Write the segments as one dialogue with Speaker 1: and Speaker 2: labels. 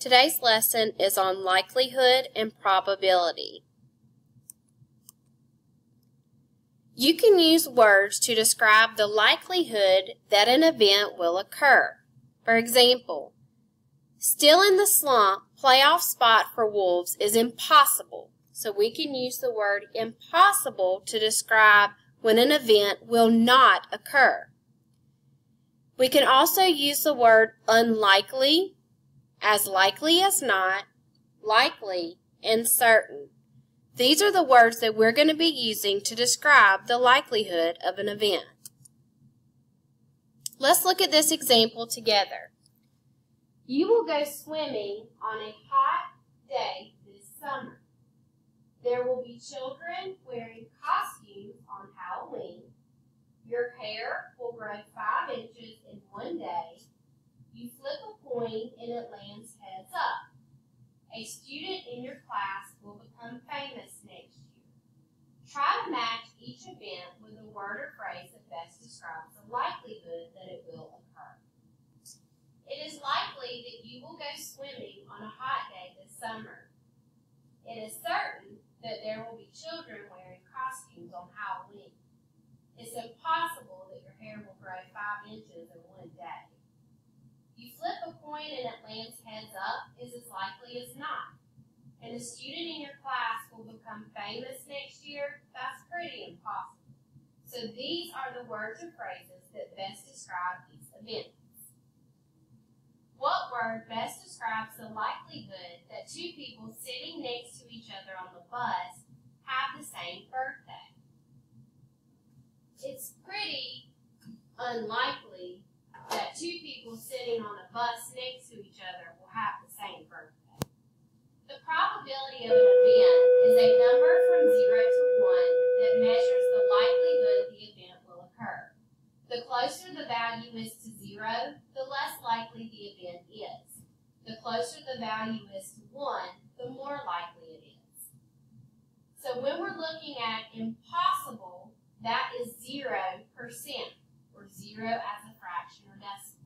Speaker 1: Today's lesson is on likelihood and probability. You can use words to describe the likelihood that an event will occur. For example, still in the slump, playoff spot for Wolves is impossible. So we can use the word impossible to describe when an event will not occur. We can also use the word unlikely, as likely as not, likely, and certain. These are the words that we're going to be using to describe the likelihood of an event. Let's look at this example together. You will go swimming on a hot day this summer. There will be children wearing costumes on Halloween. Your hair will grow 5 inches in one day. You flip a coin and it lands heads up. A student in your class will become famous next year. Try to match each event with a word or phrase that best describes the likelihood that it will occur. It is likely that you will go swimming on a hot day this summer. It is certain that there will be children wearing costumes on Halloween. It's impossible that your hair will grow 5 inches in one day. You flip a coin and it lands heads up is as likely as not. And a student in your class will become famous next year, that's pretty impossible. So these are the words or phrases that best describe these events. What word best describes the likelihood that two people sitting next to each other on the bus have the same birthday? It's pretty unlikely that two people sitting on a bus next to each other will have the same birthday. The probability of an event is a number from 0 to 1 that measures the likelihood the event will occur. The closer the value is to 0, the less likely the event is. The closer the value is to 1, the more likely it is. So when we're looking at impossible, that is 0%, or 0 as a fraction or decimal.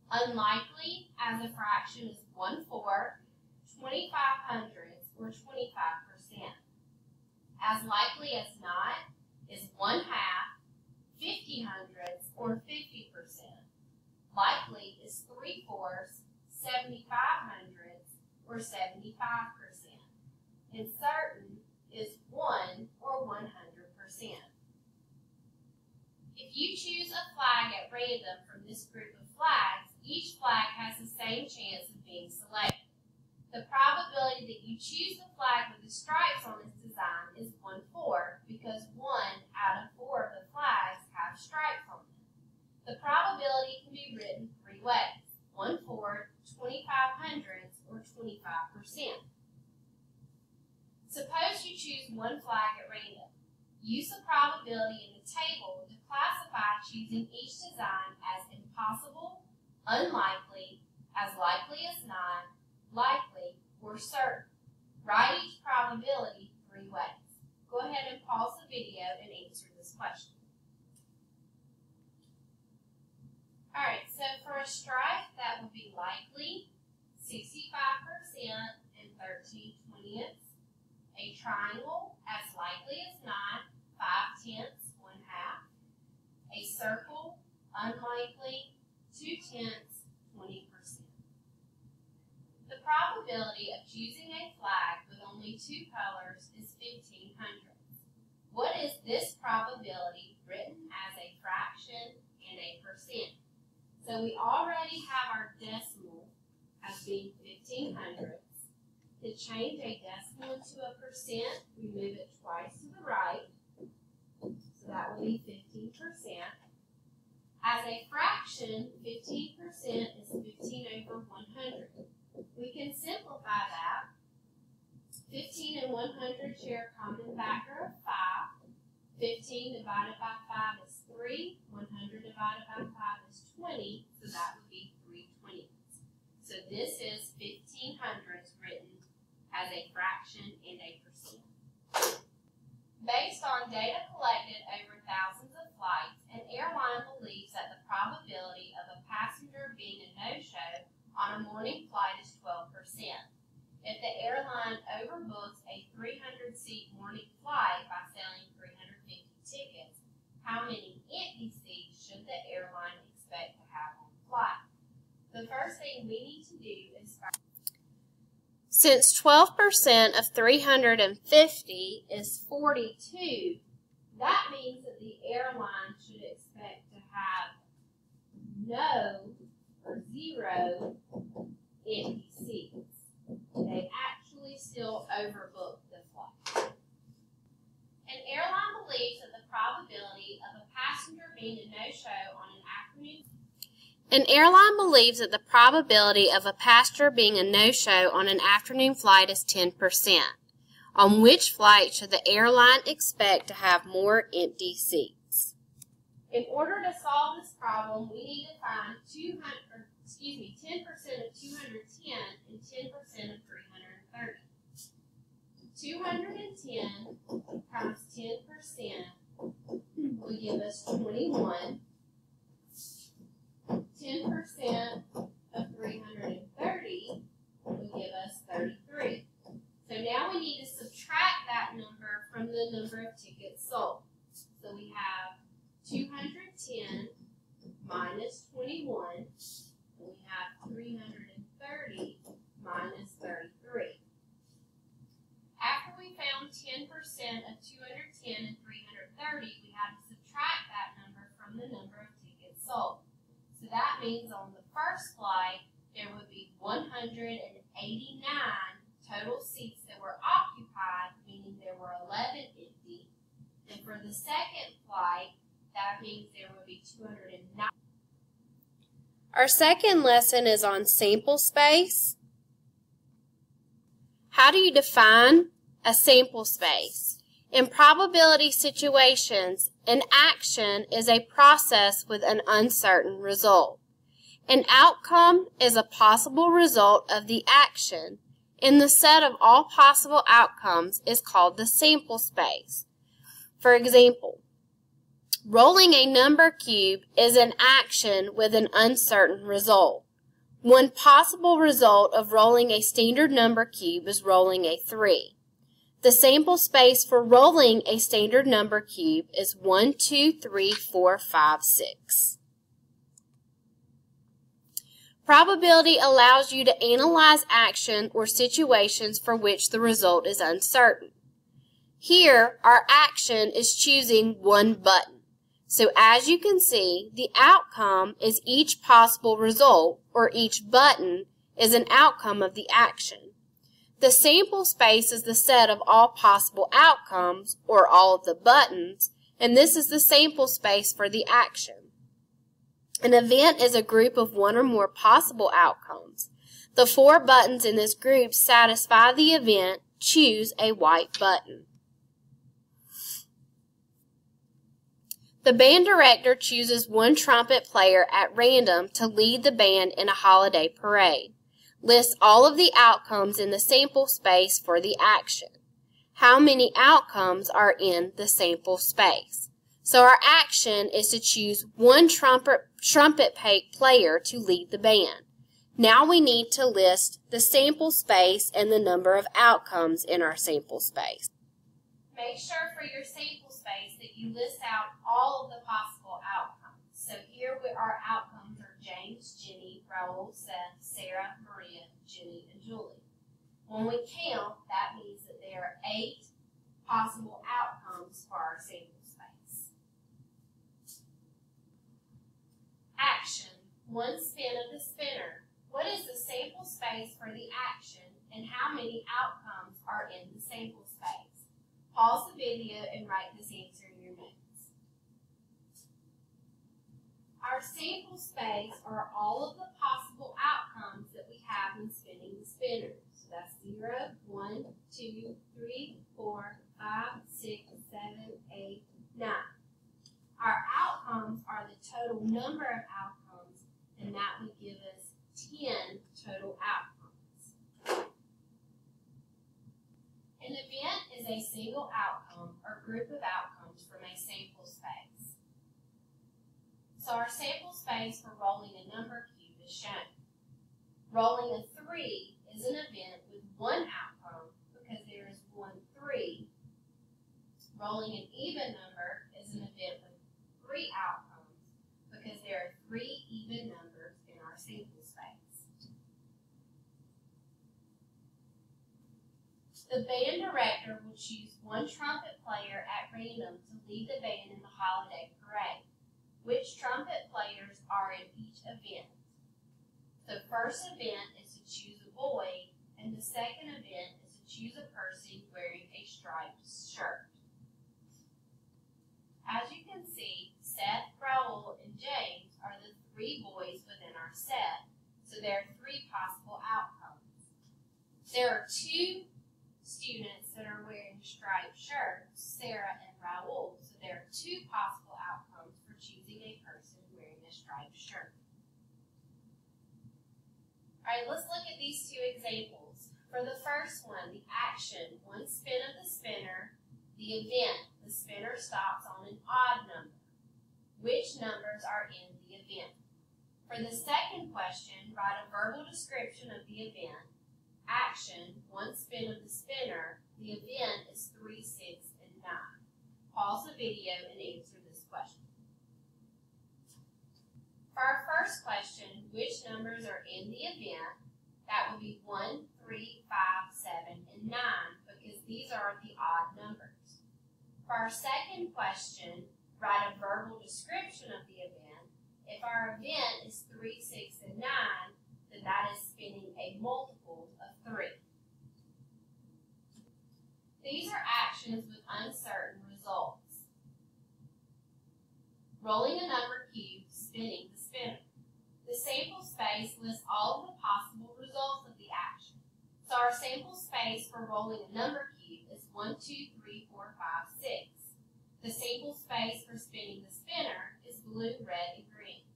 Speaker 1: Unlikely as a fraction is 1/4, 25 hundredths, or 25%. As likely as not is 1/2, 50 hundredths, or 50%. Likely is 3/4, 75 hundredths, or 75%. And certain is 1 or 100%. If you choose a flag at random from this group of flags, each flag has the same chance of being selected. The probability that you choose the flag with the stripes on its design is 1/4 because 1 out of 4 of the flags have stripes on them. The probability can be written 3 ways: 1/4, 25 hundredths, or 25%. Suppose you choose one flag at random. Use the probability in the table to classify choosing each design as impossible, unlikely, as likely as not, likely, or certain. Write each probability 3 ways. Go ahead and pause the video and answer this question. Alright, so for a stripe, that would be likely, 65% and 13/20. A triangle, as likely as not, 5/10, 1/2. A circle, unlikely, 2/10, 20%. The probability of choosing a flag with only 2 colors is 15 hundredths. What is this probability written as a fraction and a percent? So we already have our decimal as being 15 hundredths. To change a decimal into a percent, we move it twice to the right. So that will be 15%. As a fraction, 15% is 15/100. We can simplify that. 15 and 100 share a common factor of 5. 15 divided by 5 is 3. 100 divided by 5 is 20. So that would be 3/20. So this is 15 hundredths written as a fraction and a percent. Based on data collected over thousands of flights, an airline believes that the probability of a passenger being a no-show on a morning flight is 12%. If the airline overbooks a 300-seat morning flight by selling 350 tickets, how many empty seats should the airline expect to have on the flight? The first thing we need to do is find. Since 12% of 350 is 42, that means that the airline should expect to have no or zero empty seats. They actually still overbooked the flight. An airline believes that the probability of a passenger being a no-show on an afternoon flight is 10%. On which flight should the airline expect to have more empty seats? In order to solve this problem, we need to find 10% of 210 and 10% of 330. 210 times 10% will give us 21. 10% of 330 will give us 33. So now we need to subtract that number from the number of tickets sold. So we have 210 minus 21, and we have 330 minus 33. After we found 10% of 210 and 330, we had to subtract that number from the number of tickets sold. So that means on the first flight, there would be 189 total seats that were occupied, meaning there were 11 empty. And for the second flight, that means there would be 209. Our second lesson is on sample space. How do you define a sample space? In probability situations, an action is a process with an uncertain result. An outcome is a possible result of the action, and the set of all possible outcomes is called the sample space. For example, rolling a number cube is an action with an uncertain result. One possible result of rolling a standard number cube is rolling a 3. The sample space for rolling a standard number cube is 1, 2, 3, 4, 5, 6. Probability allows you to analyze action or situations for which the result is uncertain. Here, our action is choosing one button. So as you can see, the outcome is each possible result, or each button is an outcome of the action. The sample space is the set of all possible outcomes, or all of the buttons, and this is the sample space for the action. An event is a group of one or more possible outcomes. The 4 buttons in this group satisfy the event. Choose a white button. The band director chooses one trumpet player at random to lead the band in a holiday parade. List all of the outcomes in the sample space for the action. How many outcomes are in the sample space? So our action is to choose one trumpet player to lead the band. Now we need to list the sample space and the number of outcomes in our sample space. Make sure for your sample space that you list out all of the possible outcomes. So here our outcomes are James, Jenny, Raul, Seth, Sarah, Maria, Jenny, and Julie. When we count, that means that there are 8 possible outcomes for our sample space. Action. 1 spin of the spinner. What is the sample space for the action, and how many outcomes are in the sample space? Pause the video and write this answer in your notes. Our sample space are all of the possible outcomes that we have in spinning the spinner. So that's 0, 1, 2, 3, 4, 5, 6, 7, 8, 9. Our outcomes are the total number of outcomes, and that would give us 10 total outcomes. An event is a single outcome or group of outcomes from a sample space. So our sample space for rolling a number cube is shown. Rolling a 3 is an event with one outcome because there is 1, 3. Rolling an even number is an event with 3 outcomes because there are 3 even numbers in our sample space. The band director will choose one trumpet player at random to lead the band in the holiday parade. Which trumpet players are in each event? The first event is to choose a boy, and the second event is to choose a person wearing a striped shirt. As you can see, Seth, Raul, and James are the 3 boys within our set, so there are 3 possible outcomes. There are 2 students that are wearing striped shirts, Sarah and Raul, so there are 2 possible outcomes for choosing a person wearing a striped shirt. Alright, let's look at these 2 examples. For the first one, the action, 1 spin of the spinner. The event, the spinner stops on an odd number. Which numbers are in the event? For the second question, write a verbal description of the event. Action, 1 spin of the spinner. The event is 3, 6, and 9. Pause the video and answer this question. For our first question, which numbers are in the event? That would be 1, 3, 5, 7, and 9 because these are the odd numbers. For our second question, write a verbal description of the event. If our event is 3, 6, and 9, then that is spinning a multiple of 3. These are actions with uncertain results. Rolling a number cube, spinning the spinner. The sample space lists all of the possible results of the action. So our sample space for rolling a number cube is 1, 2, 3, 4, 5, 6. The sample space for spinning the spinner is blue, red, and green.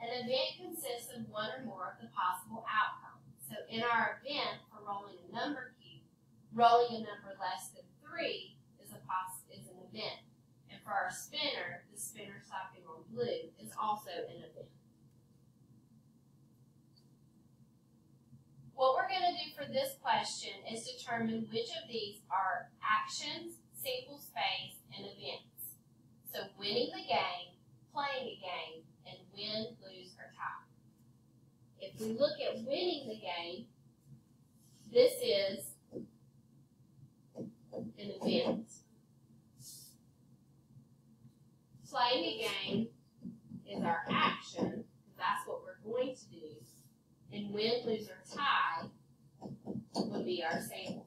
Speaker 1: An event consists of 1 or more of the possible outcomes. So in our event for rolling a number cube, rolling a number less than 3 is an event. And for our spinner, the spinner stopping on blue is also an event. What we're going to do for this question is determine which of these are actions, sample space, and events. So winning the game, playing a game, and win, lose, or tie. If we look at winning the game, this is an event. Playing a game is our action, because that's what we're going to do. And win, lose, or tie would be our sample